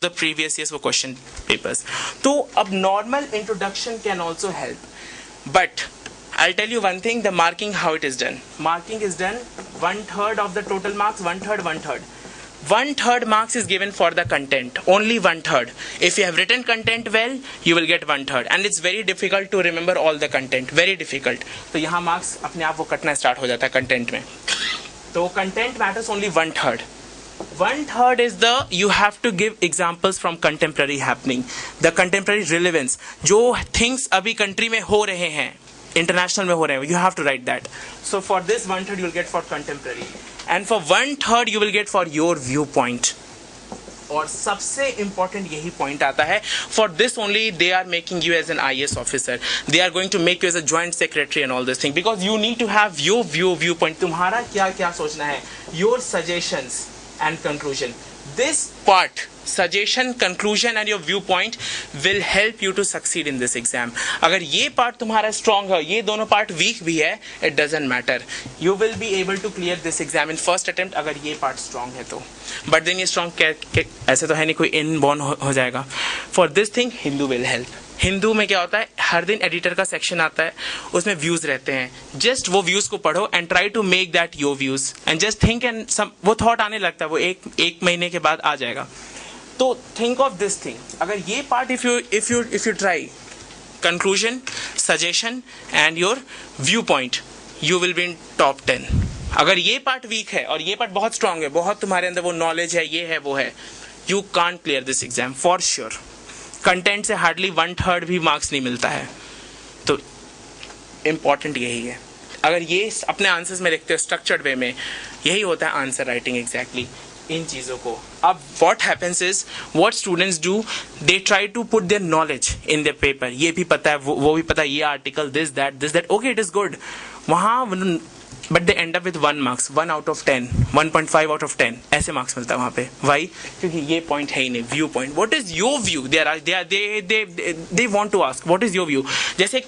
the previous years वो question papers. तो अब normal introduction can also help, but I'll tell you one thing, the marking, how it is done. Marking is done 1/3 of the total marks, 1/3, 1/3. 1/3 marks is given for the content, only 1/3. If you have written content well, you will get 1/3, and it's very difficult to remember all the content, very difficult. तो यहाँ marks अपने आप वो कटना start हो जाता है content में. तो content matters only 1/3. 1/3 is the, you have to give examples from contemporary happening, the contemporary relevance, जो things अभी country में हो रहे हैं, international में हो रहे हैं, you have to write that. So for this 1/3 you will get for contemporary, and for 1/3 you will get for your viewpoint. और सबसे important यही point आता है, for this only they are making you as an IAS officer, they are going to make you as a joint secretary and all this thing, because you need to have your viewpoint, तुम्हारा क्या क्या सोचना है, your suggestions and conclusion. This part, suggestion, conclusion and your viewpoint will help you to succeed in this exam. अगर ये part तुम्हारा strong है, ये दोनों part weak भी है, it doesn't matter. You will be able to clear this exam in first attempt अगर ये part strong है तो. But then ये strong ऐसे तो है नहीं कोई inborn हो जाएगा. For this thing, Hindu will help. Hindu में क्या होता है, हर दिन एडिटर का सेक्शन आता है, उसमें व्यूज रहते हैं, जस्ट वो व्यूज को पढ़ो and try to make that your views and just think, and वो थॉट आने लगता है, वो एक महीने के बाद आ जाएगा. तो थिंक ऑफ दिस थिंग, अगर ये part if you try conclusion, suggestion and your view point, you will be in top 10. अगर ये पार्ट वीक है और ये पार्ट बहुत स्ट्रांग है, बहुत तुम्हारे अंदर वो नॉलेज है, ये है वो है, you can't clear this exam for sure. Content से हार्डली 1/3 भी मार्क्स नहीं मिलता है. तो इम्पॉर्टेंट यही है, अगर ये अपने आंसर्स में लिखते हो स्ट्रक्चर्ड वे में, यही होता है आंसर राइटिंग एग्जैक्टली इन चीज़ों को. अब what happens is, what students do, they try to put their knowledge in their paper. ये भी पता है, वो भी पता है, ये article, this that, okay it is good वहाँ, but they end up with 1 marks, 1 out of 10, 1.5 out of 10 ऐसे मार्क्स मिलता है वहाँ पे. वाई? क्योंकि ये पॉइंट है ही नहीं, view point. What is your view, they want to ask what is your view. जैसे एक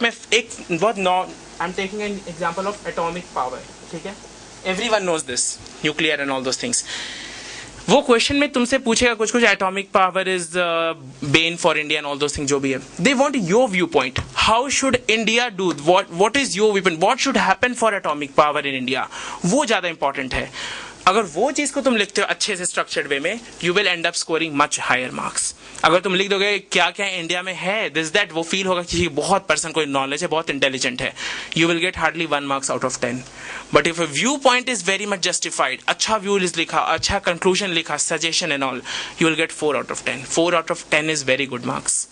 बहुत I am taking an example of atomic power, ठीक है, everyone knows this, nuclear and all those things. वो question में तुमसे पूछेगा कुछ atomic power is bane for India and all those things जो भी है. They want your view point, how should India do, what is your view point, what should happen for atomic power in India, वो ज्यादा important है. अगर वो चीज को तुम लिखते हो अच्छे से स्ट्रक्चर्ड वे में, you will end up scoring much higher marks. अगर तुम लिख दोगे क्या क्या इंडिया में है, दिस दैट, वो फील होगा कि बहुत पर्सन को नॉलेज है, बहुत इंटेलिजेंट है, you will get hardly 1 marks out of 10. But if a view point is very much justified, अच्छा व्यू लिखा, अच्छा कंक्लूजन लिखा, suggestion and all, you will get 4 out of 10. 4 out of 10 is very good marks.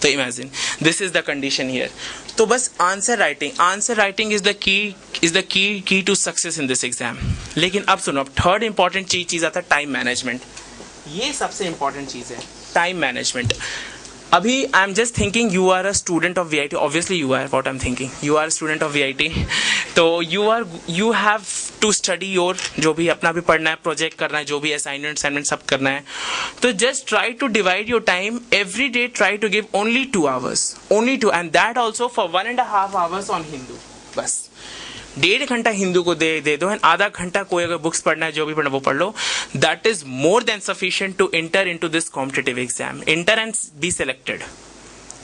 तो imagine this is the condition here. तो बस answer writing is the key to success in this exam. लेकिन अब सुनो, अब third important चीज आता है टाइम मैनेजमेंट. ये सबसे इंपॉर्टेंट चीज है, टाइम मैनेजमेंट. अभी I am just thinking you are a student of VIT, obviously you are, what I am thinking, you are student of VIT. तो you have to study your, जो भी अपना भी पढ़ना है, प्रोजेक्ट करना है, जो भी असाइनमेंट सब करना है. तो just try to divide your time every day, try to give only 2 hours, only 2, and that also for 1.5 hours on Hindu. बस 1.5 घंटा हिंदू को दे दो, एंड आधा घंटा कोई अगर बुक्स पढ़ना है, जो भी पढ़ना वो पढ़ लो. That is more than sufficient to enter into this competitive exam, enter and be selected.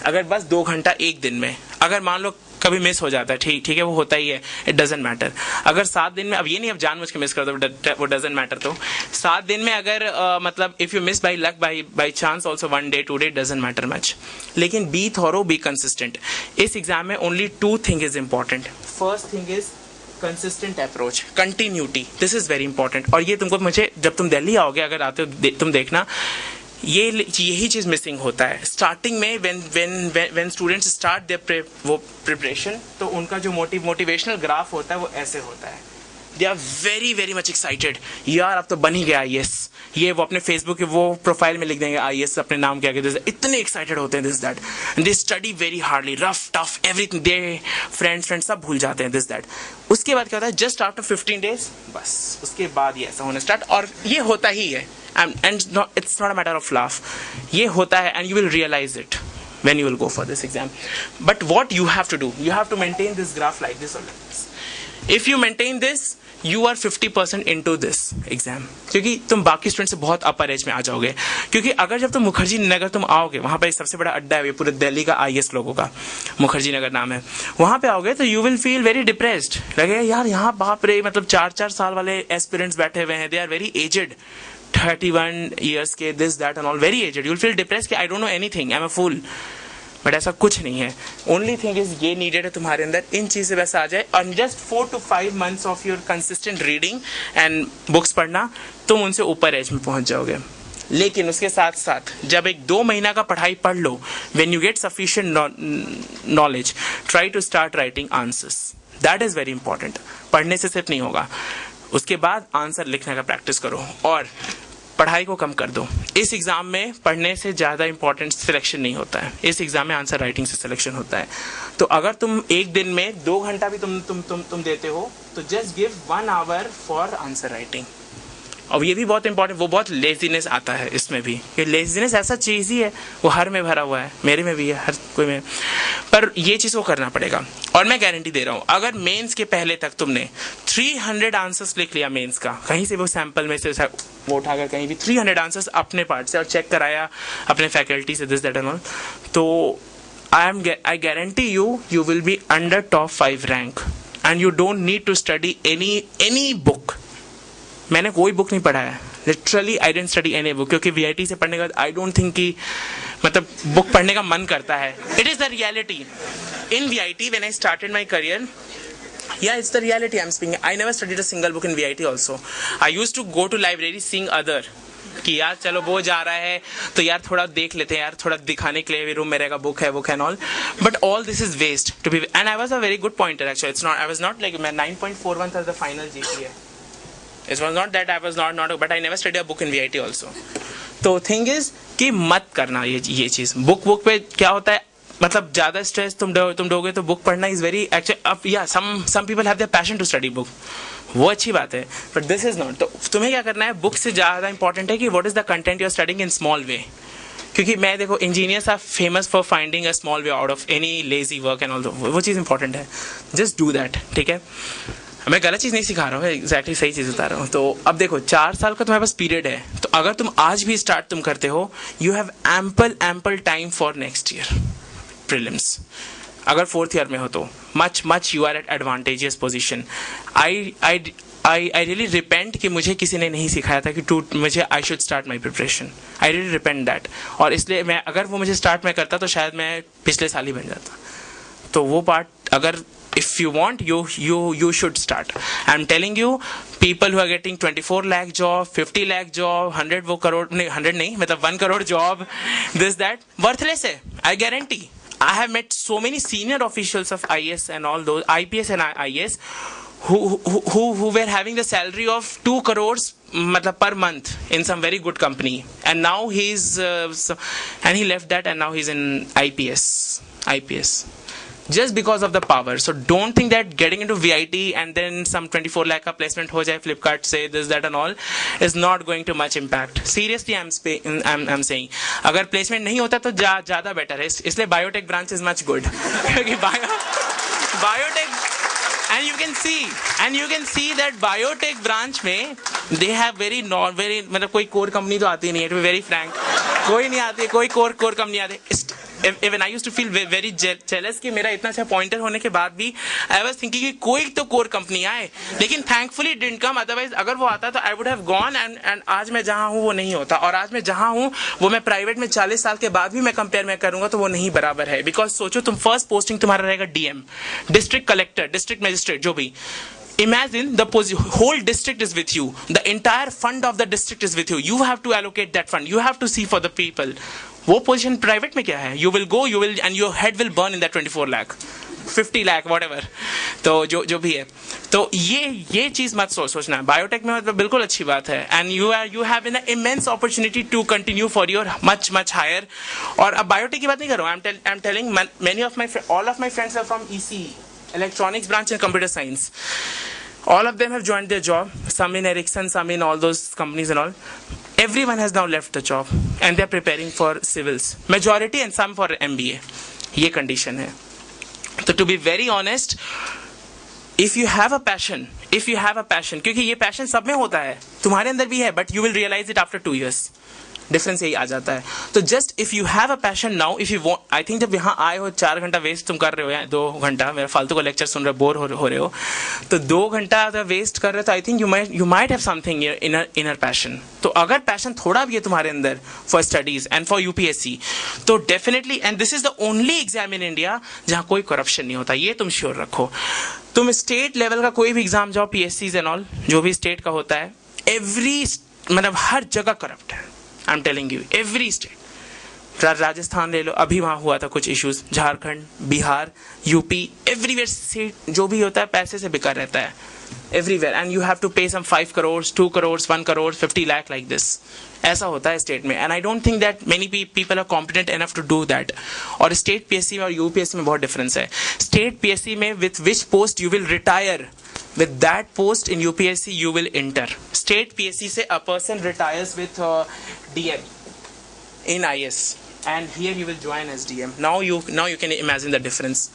अगर बस 2 घंटा एक दिन में, अगर मान लो कभी मिस हो जाता है, ठीक है, वो होता ही है, इट डजेंट मैटर. अगर 7 दिन में, अब ये नहीं अब जानबूझ के मिस कर दो, वो डजेंट मैटर. तो 7 दिन में अगर मतलब if you miss by luck, by chance also 1 day 2 day, doesn't matter much. लेकिन बी थॉरो, बी कंसिस्टेंट. इस एग्जाम में only 2 things is important. First thing is consistent approach, continuity, this is very important. और ये तुमको, मुझे जब तुम दिल्ली आओगे, अगर आते हो तुम देखना, यही चीज मिसिंग होता है स्टार्टिंग में. When students start their preparation, तो उनका जो मोटिवेशनल ग्राफ होता है वो ऐसे होता है. They are very very much excited, यार अब तो बन ही गया IAS, ये वो अपने फेसबुक के वो प्रोफाइल में लिख देंगे IAS अपने नाम के आगे, इतने एक्साइटेड होते हैं, this that. They study very hardly, rough tough everything, they friends सब भूल जाते हैं, दिस दैट. उसके बाद क्या होता है, जस्ट आफ्टर 15 days, बस उसके बाद ये ऐसा होना स्टार्ट. और ये होता ही है, and it's not a matter of laugh, ये होता है, and you will realize it when you will go for this exam. But what you have to do, you have to maintain this graph like this or like this. If you maintain this you are 50% into this exam, क्योंकि तुम बाकी student से बहुत अपर as में आ जाओगे। क्योंकि अगर जब तुम मुखर्जी नगर तुम आओगे, वहां पे सबसे बड़ा अड्डा है पूरे दिल्ली का IAS लोगों का, मुखर्जी नगर नाम है, वहां पे आओगे तो you will feel very depressed, लगेगा यार यहाँ बाप रे, मतलब 4-4 साल वाले एस्पिरेंट्स बैठे हुए हैं, they are very aged, 31 years के, this that and all, very aged, you will feel depressed कि I don't know anything, I am a fool. But ऐसा कुछ नहीं है, ओनली थिंग इज ये नीडेड है तुम्हारे अंदर इन चीज से वैसा आ जाए, और just 4 to 5 months of your consistent reading and books पढ़ना, तुम उनसे ऊपर एज में पहुंच जाओगे। लेकिन उसके साथ साथ जब 1-2 महीना का पढ़ाई पढ़ लो, when you get sufficient knowledge, try to start writing answers, that is very important. पढ़ने से सिर्फ नहीं होगा, उसके बाद आंसर लिखने का प्रैक्टिस करो और पढ़ाई को कम कर दो। इस एग्जाम में पढ़ने से ज़्यादा इंपॉर्टेंट सिलेक्शन नहीं होता है, इस एग्जाम में आंसर राइटिंग से सिलेक्शन होता है। तो अगर तुम एक दिन में 2 घंटा भी तुम देते हो, तो just give 1 hour for answer writing. और ये भी बहुत इंपॉर्टेंट, वो बहुत लेजीनेस आता है इसमें भी, ये लेजीनेस ऐसा चीज़ ही है, वो हर में भरा हुआ है, मेरे में भी है, हर कोई में, पर ये चीज़ को करना पड़ेगा। और मैं गारंटी दे रहा हूँ, अगर मेंस के पहले तक तुमने 300 आंसर्स लिख लिया मेंस का, कहीं से वो सैंपल में से वो उठाकर कहीं भी 300 आंसर्स अपने पार्ट से और चेक कराया अपने फैकल्टी से, दिस दैट एंड ऑल, तो I guarantee you will be under top 5 rank and you don't need to study any book. मैंने कोई बुक नहीं पढ़ा है, literally I didn't study any book, क्योंकि VIT से पढ़ने के बाद आई डोंट थिंक कि मतलब बुक पढ़ने का मन करता है। It is the reality in VIT when I started my career. Yeah, it's the reality I'm speaking. I never studied a single book in VIT also. I used to go to library seeing other कि यार चलो वो जा रहा है तो यार थोड़ा देख लेते हैं यार, थोड़ा दिखाने के लिए रूम में रहेगा, बुक है and all, but all this is waste to be, and I was a very good pointer actually, it's not, I was not like, मैं 9.41 था the final GPA, it was not that I was not, but I never study a book in VIT also. तो thing is कि मत करना ये चीज़, book पे क्या होता है, मतलब ज़्यादा स्ट्रेस तुम दोगे तो बुक पढ़ना इज़ वेरी एक्चुअली, अब या some people have their passion to study book, वो अच्छी बात है, बट दिस इज नॉट। तो तुम्हें क्या करना है, बुक से ज़्यादा इंपॉर्टेंट है कि what is the content you are studying in small way. क्योंकि मैं देखो, engineers are famous for finding a small way out of any lazy work and all, वो चीज़ इंपॉर्टेंट है, जस्ट डू दैट, ठीक है। मैं गलत चीज़ नहीं सिखा रहा हूँ, एग्जैक्टली सही चीज़ बता रहा हूँ। तो अब देखो 4 साल का तुम्हारे पास पीरियड है, तो अगर तुम आज भी स्टार्ट तुम करते हो, you have ample time for next year prelims. अगर 4th ईयर में हो तो much you are at advantageous position. I really repent कि मुझे किसी ने नहीं सिखाया था कि मुझे I should start my preparation, I really repent that, और इसलिए मैं, अगर वो मुझे स्टार्ट में करता तो शायद मैं पिछले साल ही बन जाता। तो वो पार्ट, अगर if you want, you should start. I'm telling you, people who are getting 24 lakh job, 50 lakh job, 100 वो करोड़ नहीं, 100 नहीं, मतलब 1 crore job, this that, worthless है, I guarantee. I have met so many senior officials of IAS and all those IPS and IAS who were having the salary of 2 crores मतलब per month in some very good company, and now he's and he left that and now he's in IPS. Just because of the power. So don't think that getting into VIT and then some 24 lakh का placement हो जाए Flipkart से, this that and all is not going to much impact. Seriously, I'm saying, अगर placement नहीं होता तो ज़्यादा better है, इसलिए biotech branch is much good. क्योंकि biotech and you can see that biotech branch में they have very मतलब कोई core company तो आती नहीं है, to be very frank, कोई नहीं आती, कोई core company आती है। Even I used to feel very jealous कि मेरा इतना अच्छा पॉइंटर होने के बाद भी I was thinking कि कोई तो कोर कंपनी आए, लेकिन thankfully didn't come, otherwise अगर वो आता तो I would have gone and आज मैं जहाँ हूँ वो नहीं होता, और आज मैं जहाँ हूँ वो मैं प्राइवेट में 40 साल के बाद भी मैं कंपेयर में करूँगा तो वो नहीं बराबर है। बिकॉज सोचो, तुम फर्स्ट पोस्टिंग तुम्हारा रहेगा DM, district collector, district magistrate, जो भी, imagine the whole district is with you, the entire fund of the district is with you, you have to allocate that fund, you have to see for the people. वो position private में क्या है, you will go, you will, and your head will burn in that 24 lakh, 50 lakh, whatever. तो जो भी है, तो ये चीज मत सोचना है। बायोटेक में मतलब बिल्कुल अच्छी बात है, and you have an immense opportunity to continue for your much higher. और अब बायोटेक की बात नहीं कर रहा हूँ, I'm telling many of all of my friends are from ECE, electronics branch and computer science. All of them have joined their job, some in Ericsson, some in all those companies and all. Everyone has now left the job and they are preparing for civils, majority, and some for MBA. ये condition है। तो to be very honest, if you have a passion, क्योंकि ये passion सब में होता है, तुम्हारे अंदर भी है, but you will realise it after 2 years. Difference यही आ जाता है. तो just if you have a passion now, if you want, I think जब यहाँ आए हो 4 घंटा वेस्ट तुम कर रहे हो, या 2 घंटा मेरा फालतू का लेक्चर सुन रहे हो, बोर हो रहे हो, तो 2 घंटा अगर वेस्ट कर रहे हो, तो I think you might have something inner passion. तो अगर पैशन थोड़ा भी है तुम्हारे अंदर for studies and for UPSC, तो definitely, and this is the only exam in India जहाँ कोई करप्शन नहीं होता, ये तुम श्योर रखो. तुम स्टेट लेवल का कोई भी एग्जाम जाओ, पीएससी एंड ऑल, जो भी स्टेट का होता है, मतलब हर जगह करप्ट है. I am telling you, every state. Rajasthan ले लो, अभी वहां हुआ था कुछ issues, Jharkhand, Bihar, UP, everywhere state जो भी होता है पैसे से बिका रहता है, everywhere. And you have to pay some 5 crore, 2 crore, 1 crore, 50 lakh like this. ऐसा होता है स्टेट में. And I don't think that many people are competent enough to do that. और स्टेट पीएससी में और यूपीएससी में बहुत डिफरेंस है. स्टेट पीएससी में with which post you will retire, with that post in UPSC you will enter. State PSC से a person retires with DM in IS, and here you will join as DM. Now you can imagine the difference.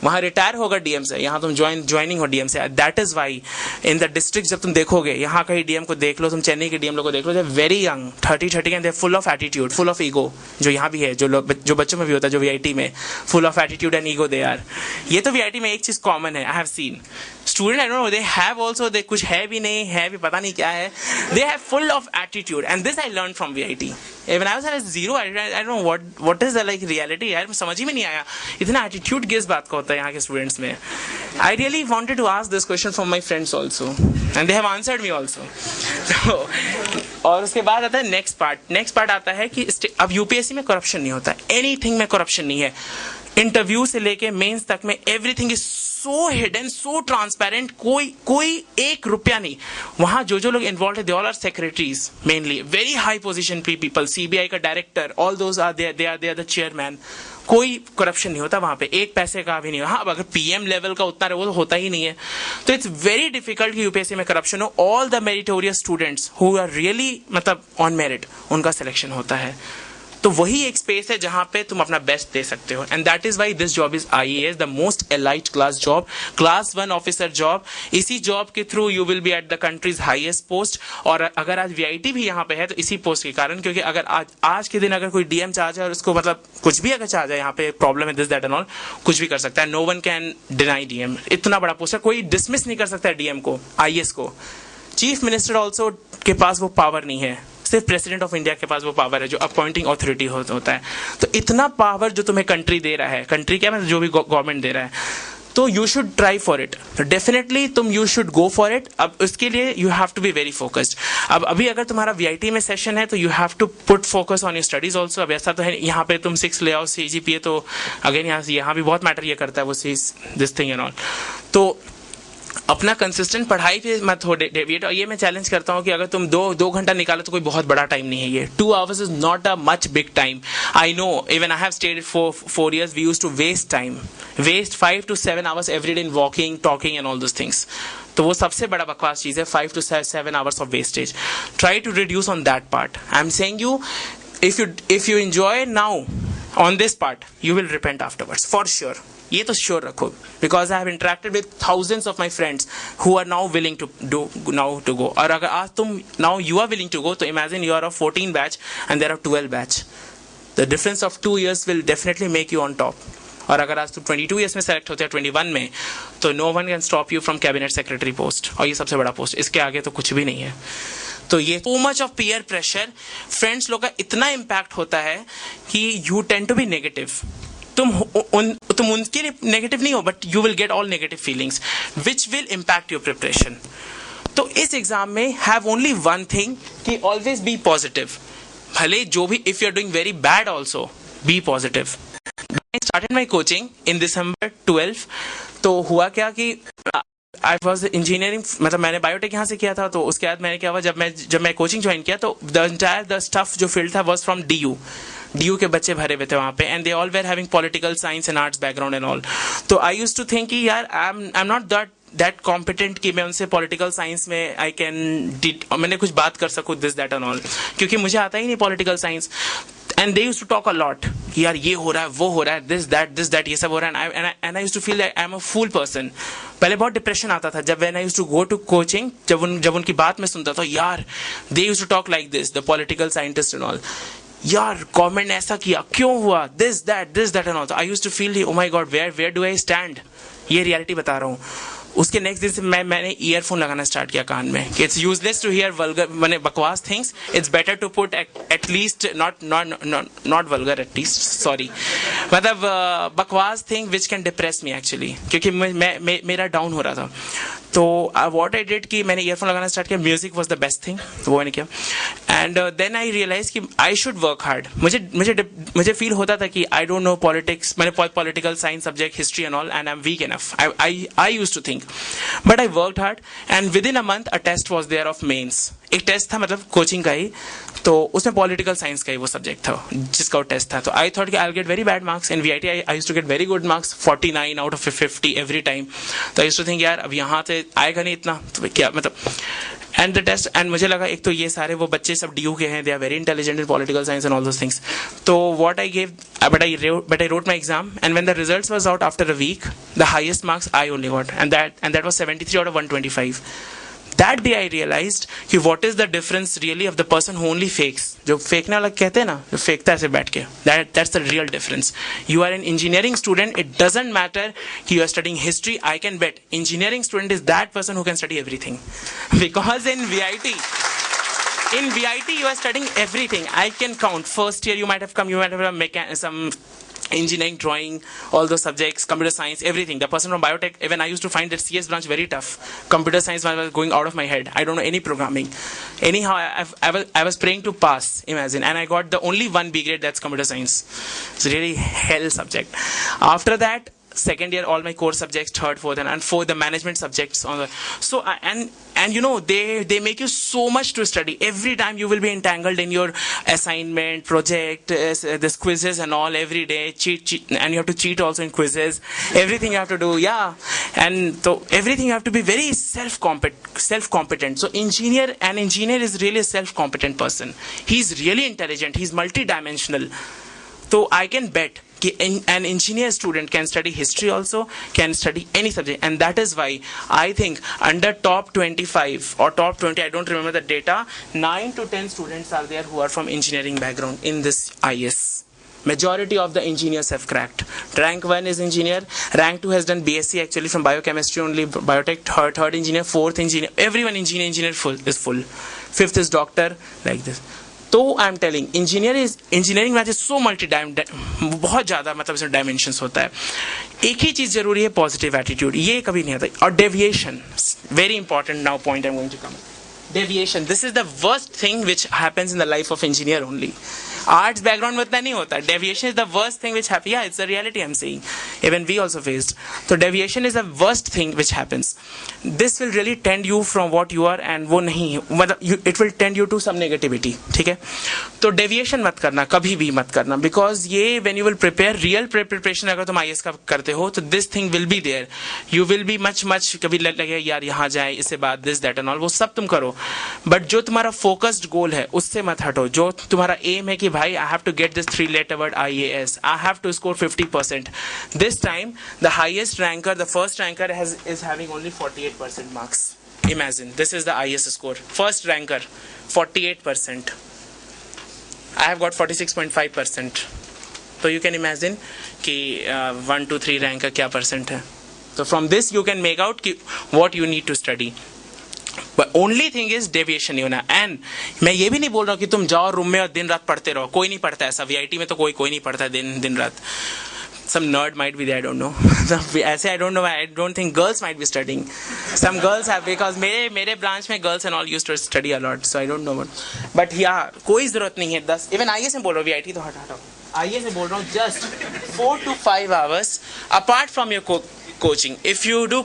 वहाँ retire होगा DM से, यहाँ तुम joining हो DM से. That is why in the district जब तुम देखोगे, यहाँ कहीं डीएम को देख लो, तुम चेन्नई के डीएम लोग को देख लो, they very young, 30 and they full of attitude, full of ego. जो यहाँ भी है, जो बच्चों में भी होता है, जो वीआईटी में, full of attitude and ego they are. ये तो वीआईटी में एक चीज कॉमन है, I have seen student, I don't know, they have also, they कुछ है भी नहीं है भी पता नहीं क्या है, they have full of attitude. And this I learn from VIT. When I was at 0, I don't know what is the like reality. यार समझ ही में नहीं आया, इतना एटीट्यूड किस बात का होता है यहाँ के स्टूडेंट्स में. I really wanted to ask this question from my friends also, and they have answered me also. So, और उसके बाद आता है नेक्स्ट पार्ट आता है कि अब यूपीएससी में करप्शन नहीं होता, एनीथिंग में करप्शन नहीं है. इंटरव्यू से लेके मेंस तक में everything is so hidden, so transparent, कोई 1 रुपया नहीं. वहां जो लोग इन्वॉल्व है, they all are secretaries mainly, very high position people, CBI का director, all those are they are the chairman. कोई करप्शन नहीं होता वहां पे, 1 पैसे का भी नहीं. हाँ, अगर पीएम लेवल का उतना वो तो होता ही नहीं है. तो इट्स वेरी डिफिकल्ट कि यूपीएससी में करप्शन हो. All the meritorious students who are really मतलब ऑन मेरिट, उनका सिलेक्शन होता है. तो वही एक स्पेस है जहां पे तुम अपना बेस्ट दे सकते हो. And that is why this job is IAS, the most elite class job, class 1 officer job. इसी जॉब के through you will be at the country's highest post. और अगर आज वीआईटी भी यहाँ पे है तो इसी पोस्ट के कारण, क्योंकि अगर आज के दिन अगर कोई डीएम चाह जाए और उसको मतलब कुछ भी अगर चाह जाए, यहाँ पे प्रॉब्लम है दिस दैट एंड ऑल, कुछ भी कर सकता है. No one can deny DM. इतना बड़ा पोस्ट है, कोई डिसमिस नहीं कर सकता है डीएम को, आईएएस को. चीफ मिनिस्टर ऑल्सो के पास वो पावर नहीं है, सिर्फ प्रेसिडेंट ऑफ इंडिया के पास वो पावर है जो अपॉइंटिंग अथॉरिटी होता है. तो इतना पावर जो तुम्हें कंट्री दे रहा है, कंट्री क्या मतलब जो भी गवर्नमेंट दे रहा है, तो you should try for it. तो डेफिनेटली तुम you should go for it. अब उसके लिए you have to be very focused. अब अभी अगर तुम्हारा वीआईटी में सेशन है तो you have to put focus on your studies also. अब ऐसा तो है यहाँ पे तुम 6 ले आओ सीजीपीए, तो अगेन यहाँ भी बहुत मैटर ये करता है वो दिस थिंग एंड ऑल. तो अपना कंसिस्टेंट पढ़ाई पे मत हो डेविएट. और ये मैं चैलेंज करता हूँ कि अगर तुम 2 घंटा निकालो तो कोई बहुत बड़ा टाइम नहीं है ये. 2 hours is not a much big time. I know, even I have stayed for 4 years, we used to waste time, waste 5 to 7 hours every day in walking, talking and all those things. तो वो सबसे बड़ा बकवास चीज है, 5 to 7 hours of wastage. Try to reduce on that part. I am saying you, if you enjoy now on this part, you will repent afterwards for sure. ये तो sure रखो, because I have interacted with thousands of my friends who are now willing to go. और अगर आज तुम now you are willing to go, तो imagine you are of 14 batch and there are 12 batch. The difference of 2 years will definitely make you on top. और अगर आज तुम 22 years में सेलेक्ट होते हैं 21 में, तो no one can stop you from cabinet secretary post. और ये सबसे बड़ा पोस्ट, इसके आगे तो कुछ भी नहीं है. तो ये so much of peer pressure, friends लोग का इतना इम्पैक्ट होता है कि you tend to be negative. तुम उनके लिए नेगेटिव नहीं हो, but you will get all negative feelings which will impact your preparation. तो इस एग्जाम में हैव ओनली वन थिंग कि ऑलवेज बी पॉजिटिव. भले जो भी, if you are doing very bad also be positive. I started my coaching in December 12. तो हुआ क्या कि आई वॉज इंजीनियरिंग, मतलब मैंने बायोटेक यहाँ से किया था. तो उसके बाद मैंने क्या हुआ, जब मैं कोचिंग ज्वाइन किया तो द स्टफ जो फील्ड था वॉज फ्रॉम DU के बच्चे भरे हुए थे वहाँ पे, and they all where having political science and arts background and all. तो आई यूज्ड टू थिंक कि यार I am not that competent कि मैं उनसे पॉलिटिकल साइंस में मैंने कुछ बात कर सकूँ दिस दैट एंड ऑल, क्योंकि मुझे आता ही नहीं political science. And they used to talk a lot, यार ये हो रहा है, वो हो रहा है, दिस दैट ये सब हो रहा है, and I used to feel that I am a fool person. पहले बहुत डिप्रेशन आता था जब when I used to go to coaching, जब उनकी बात मैं सुनता था, यार they used to talk like this, the political scientist and all, यार गवर्नमेंट ने ऐसा किया, क्यों हुआ, this that and all. I used to feel, oh my god, where do I stand. ये रियलिटी बता रहा हूँ. उसके नेक्स्ट दिन से मैंने ईयरफोन लगाना स्टार्ट किया कान में, कि it's useless to hear vulgar, मैंने बकवास things, it's better to put at least not vulgar, at least, sorry, मतलब बकवास thing which can depress me actually, क्योंकि मेरा डाउन हो रहा था. तो व्हाट आई डिड कि मैंने ईयरफोन लगाना स्टार्ट किया, music was the best thing, वो मैंने किया. एंड देन आई रियलाइज कि आई शुड वर्क हार्ड. मुझे फील होता था कि आई डोंट नो पॉलिटिक्स, मैंने political science subject, history and all, and I am weak enough. I used to think, but I worked hard, and within a month a test was there of mains. एक test था, मतलब coaching का ही, तो उसमें political science का ही वो subject था जिसका वो टेस्ट था. तो आई थॉट कि I will get very bad marks. In VIT I used to get very good marks, 49 out of 50 every time. तो आई यूज्ड टू थिंक, यार अब यहाँ से आएगा नहीं इतना, तो क्या मतलब. एंड द टेस्ट, एंड मुझे लगा एक तो ये सारे वो बच्चे सब DU के हैं, they are very intelligent in political science and all those things. तो what I gave, but I wrote my exam, and when the results was out after a week, the highest marks I only got, and that was 73 out of 125. That day I realized कि what is the difference really of the person who only fakes. जो फेंकने वाला कहते हैं ना, जो फेंकता है ऐसे बैठ के, that's the real difference. You are an engineering student, it doesn't matter कि you are studying history. I can bet engineering student is that person who can study everything, because in VIT you are studying everything. I can count. First year you might have some engineering, drawing, all those subjects, computer science, everything. The person from biotech, even I used to find that CS branch very tough. Computer science was going out of my head. I don't know any programming. Anyhow, I was praying to pass, imagine, and I got the only one B grade, that's computer science. It's really hell subject. After that, second year, all my core subjects, third, fourth, and fourth, the management subjects. So and you know, they make you so much to study. Every time you will be entangled in your assignment, project, this quizzes and all every day. Cheat, and you have to cheat also in quizzes. Everything you have to do, yeah. And so everything you have to be very self-competent. So an engineer is really a self-competent person. He's really intelligent. He's multi-dimensional. So I can bet an engineer student can study history also, can study any subject, and that is why I think under top 25 or top 20, I don't remember the data, 9 to 10 students are there who are from engineering background in this IS. Majority of the engineers have cracked. Rank 1 is engineer, rank 2 has done BSc actually from biochemistry only, biotech, third engineer, fourth engineer, everyone engineer is full, fifth is doctor, like this. तो आई am telling, engineering में so multi बहुत ज़्यादा, मतलब इसमें dimensions होता है. एक ही चीज़ जरूरी है, पॉजिटिव एटीट्यूड, ये कभी नहीं आता. और deviation, very important now point I am going to come. Deviation, this is the worst thing which happens in the life of engineer only. Arts background में उतना नहीं होता. Deviation is the worst thing which happen. It's the reality I am saying, even we also faced. तो deviation is the worst thing which happens. This will really tend you from what you are, and वो नहीं, मतलब it will tend you to some negativity. ठीक है, तो deviation मत करना, कभी भी मत करना, बिकॉज ये when you will prepare, real preparation अगर तुम IAS का करते हो, तो this thing will be there. You will be much कभी लगे यार यहाँ जाए, इससे बाद दिस दैट एंड ऑल, वो सब तुम करो, बट जो तुम्हारा फोकस्ड गोल है उससे मत हटो. जो तुम्हारा एम है कि भाई I have to get this 3-letter word IAS, I have to score 50%. This time the highest ranker, the first ranker is having only 48% marks. Imagine, this is the IAS score. First ranker 48%. I have got 46.5%. So you can imagine कि 1 to 3 ranker क्या percent है. So from this you can make out कि what you need to study. But only thing is deviation नहीं होना. And मैं ये भी नहीं बोल रहा हूँ कि तुम जाओ रूम में और दिन रात पढ़ते रहो. कोई नहीं पढ़ता ऐसा. VIT में तो कोई नहीं पढ़ता दिन रात. Some nerd might be there, I don't know. ऐसे I don't know. I don't think girls might be studying. Some girls have, because मेरे branch में girls and all used to study a lot. So I don't know. But yeah, कोई जरूरत नहीं है. 10 even IAS में बोल रहा हूँ, VIT तो हटाओ. IAS में बोल रहा हूँ, just 4 to 5 hours apart from your coaching. If you do,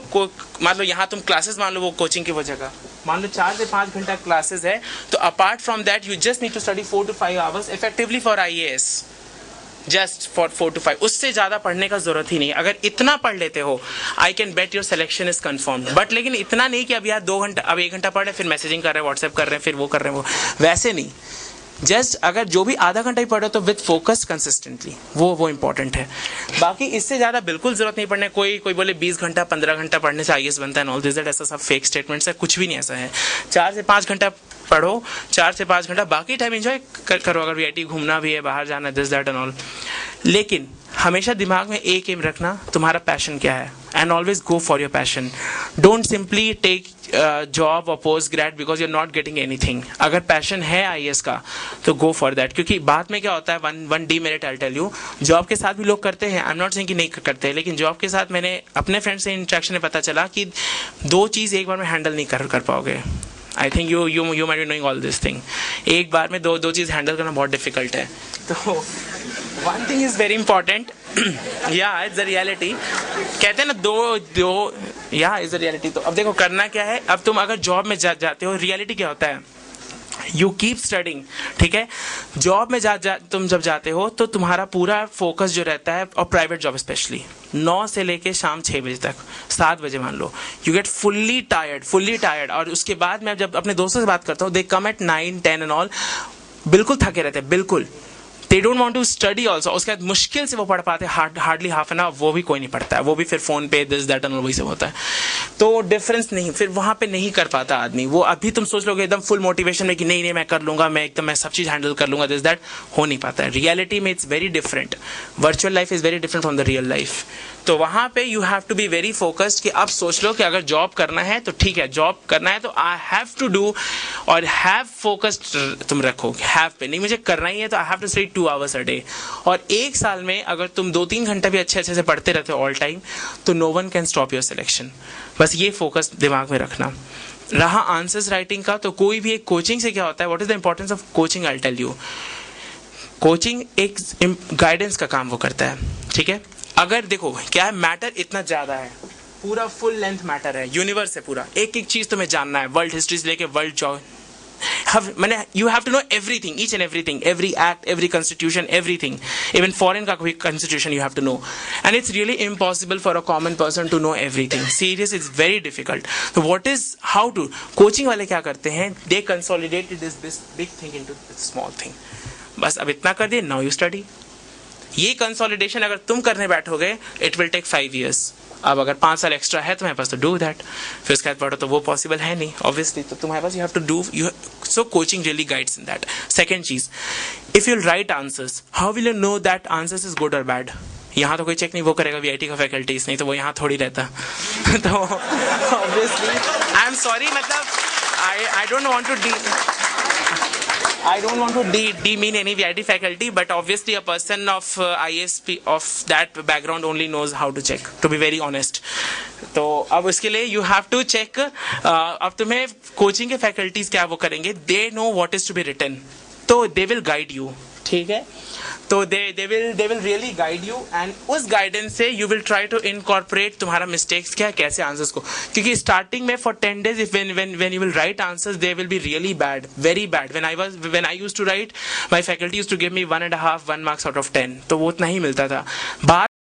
मान लो यहाँ तुम क्लासेस, मान लो वो कोचिंग की वो जगह, मान लो 4 से 5 घंटा क्लासेस है, तो apart from that you just need to study 4 to 5 hours effectively for IAS. Just for 4 to 5, उससे ज़्यादा पढ़ने का जरूरत ही नहीं. अगर इतना पढ़ लेते हो, I can bet your selection is confirm. But लेकिन इतना नहीं कि अब यार 2 घंटा, अब 1 घंटा पढ़ रहे, फिर मैसेजिंग कर रहे हैं, व्हाट्सएप कर रहे हैं, फिर वो कर रहे हैं, वो वैसे नहीं. जस्ट अगर जो भी आधा घंटा ही पढ़ो तो विद फोकस कंसिस्टेंटली, वो इंपॉर्टेंट है। बाकी इससे ज़्यादा बिल्कुल जरूरत नहीं पड़ने। कोई बोले 20 घंटा 15 घंटा पढ़ने से IAS बनता है, ऑल दिस दैट, ऐसा सब फेक स्टेटमेंट्स है, कुछ भी नहीं ऐसा है। 4 से 5 घंटा पढ़ो, 4 से 5 घंटा, बाकी टाइम एंजॉय करो। अगर VIT घूमना भी है, बाहर जाना, दिस दैट एंड ऑल, लेकिन हमेशा दिमाग में एक एम रखना, तुम्हारा पैशन क्या है, and always go for your passion. Don't simply take job और post grade because you are not getting anything. अगर पैशन है IAS का तो गो फॉर दैट, क्योंकि बाद में क्या होता है, one demerit I tell you, job के साथ भी लोग करते हैं, आई एम नॉट सेइंग कि नहीं करते, लेकिन जॉब के साथ मैंने अपने फ्रेंड से इंटरेक्शन में पता चला कि 2 चीज़ एक बार में हैंडल नहीं कर पाओगे। आई think you might be knowing all this thing. एक बार में दो चीज़ हैंडल करना बहुत डिफिकल्ट है। तो one thing is very important, या इट्स द रियलिटी, कहते हैं ना दो या इज़ द रियलिटी। तो अब देखो करना क्या है, अब तुम अगर जॉब में जाते हो, रियलिटी क्या होता है, यू कीप स्टडिंग, ठीक है। जॉब में तुम जब जाते हो तो तुम्हारा पूरा फोकस जो रहता है, और प्राइवेट जॉब स्पेशली, 9 से लेके शाम 6 बजे तक, 7 बजे मान लो, यू गेट फुल्ली टायर्ड। और उसके बाद मैं जब अपने दोस्तों से बात करता हूँ, they come at 9, 10 and all, बिल्कुल थके रहते हैं, बिल्कुल, they don't want to study also. उसके बाद मुश्किल से वो पढ़ पाते, हार्डली हाफ एन आवर, वो भी कोई नहीं पढ़ता है, वो भी फिर फोन पे दिस दैट एंड वही सब होता है। तो डिफरेंस नहीं, फिर वहाँ पे नहीं कर पाता आदमी। वो अभी तुम सोच लोगे एकदम फुल मोटिवेशन में कि नहीं मैं कर लूंगा, मैं सब चीज़ हैंडल कर लूंगा, दिस दैट, हो नहीं पाता है। रियलिटी में it's very different, virtual life is very different from the real life. तो वहाँ पे you have to be very focused कि अब सोच लो कि अगर जॉब करना है तो ठीक है, जॉब करना है तो आई हैव टू डू, और हैव फोकस्ड तुम रखो, हैव पे नहीं, मुझे करना ही है तो I have to study 2 hours a day. और 1 साल में अगर तुम 2-3 घंटा भी अच्छे से पढ़ते रहते हो ऑल टाइम, तो no one can stop your selection. बस ये फोकस दिमाग में रखना। रहा आंसर्स राइटिंग का, तो कोई भी एक कोचिंग से क्या होता है, what is the importance of coaching, I tell you. Coaching एक गाइडेंस का काम वो करता है, ठीक है। अगर देखो क्या है, मैटर इतना ज़्यादा है, पूरा फुल लेंथ मैटर है, यूनिवर्स है पूरा, एक चीज़ तुम्हें जानना है, वर्ल्ड हिस्ट्री से लेके वर्ल्ड जॉब, मैंने you have to know everything, each and everything, every act, every constitution, everything, even foreign का कोई constitution you have to know, and it's really impossible for a common person to know everything. Serious, it's very difficult. तो what is how to, coaching वाले क्या करते हैं, they consolidated this big thing into small thing. बस अब इतना कर दिए, नाउ यू स्टडी। ये कंसोलिडेशन अगर तुम करने बैठोगे, इट विल टेक 5 years। अब अगर 5 साल एक्स्ट्रा है तुम्हारे पास तो डू दैट, फिर उसके बाद पढ़ो, तो वो पॉसिबल है नहीं ऑब्वियसली, तो तुम्हारे पास you have to do, so coaching really guides in that. Second चीज, if you write answers, how will you know that answers is good और बैड? यहाँ तो कोई चेक नहीं वो करेगा, VIT का फैकल्टीज, नहीं तो वो यहाँ थोड़ी रहता। तो ऑब्वियसली आई एम सॉरी, मतलब I don't want to demean any VIT faculty, but obviously a person of ISP of that background only knows how to check, to be very honest. तो अब उसके लिए you have to check, अब तुम्हें coaching के faculties क्या वो करेंगे, they know what is to be written, तो they will guide you, ठीक है। तो they will really guide you, and उस गाइडेंस से you will try to incorporate तुम्हारा मिस्टेक्स क्या है, कैसे आंसर्स को, क्योंकि स्टार्टिंग में for 10 days if when you will write answers, they will be really bad, very bad. When I used to write, my faculty used to give me 1.5 1 marks out of 10, तो वो उतना ही मिलता था।